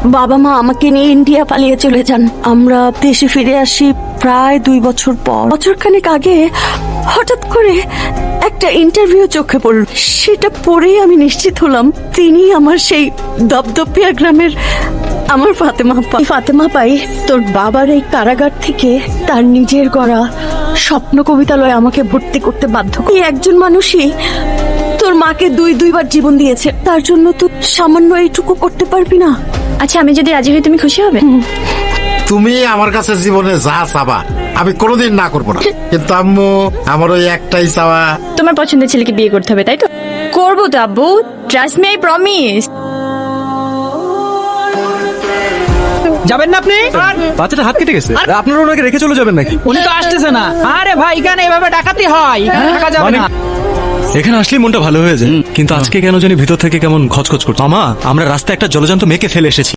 বাবা মা আমাকে নিয়ে ইন্ডিয়া পালিয়ে চলে যান। আমরা দেশে ফিরে আসি প্রায় 2 বছর পর। বছরখানেক আগে হঠাৎ করে একটা ইন্টারভিউ চোখে পড়ল। সেটা পড়েই আমি নিশ্চিত হলাম তিনি আমার সেই দপদপিয়া গ্রামের আমার ফাতেমা আপা। ফাতেমা পাই তোর বাবার এই কারাগার থেকে তার নিজের গড়া স্বপ্ন কবিতালয়ে আমাকে ভর্তি করতে বাধ্য। এই একজন মানুষই তোর মাকে দুইবার জীবন দিয়েছে, তার জন্য তুই সামান্য এইটুকু করতে পারবি না? আচ্ছা, আমি যদি রাজি হই তুমি খুশি হবে? তুমি আমার কাছে জীবনে যা চাবা আমি কোনোদিন না করবো না, কিন্তু আম্মু আমার ওই একটাই চাওয়া। তোমার পছন্দের ছেলেকে বিয়ে করতে হবে, তাই তো? করবো তো আব্বু, ট্রাস্ট মি, আই প্রমিস। যাবেন না আপনি? বাচ্চাটা হাত কেটে গেছে, আপনারা ওনাকে রেখে চলে যাবেন নাকি? উনি তো আসতেছে না। আরে ভাই, এখানে এভাবে ডাকাতি হয়, থাকা যাবে মানে না। এখানে আসলেই মনটা ভালো হয়ে যায়, কিন্তু আজকে কেন জানি ভিতর থেকে কেমন খচখচ করছে। মামা, আমরা রাস্তায় একটা জলজান্ত মেয়েকে ফেলে এসেছি।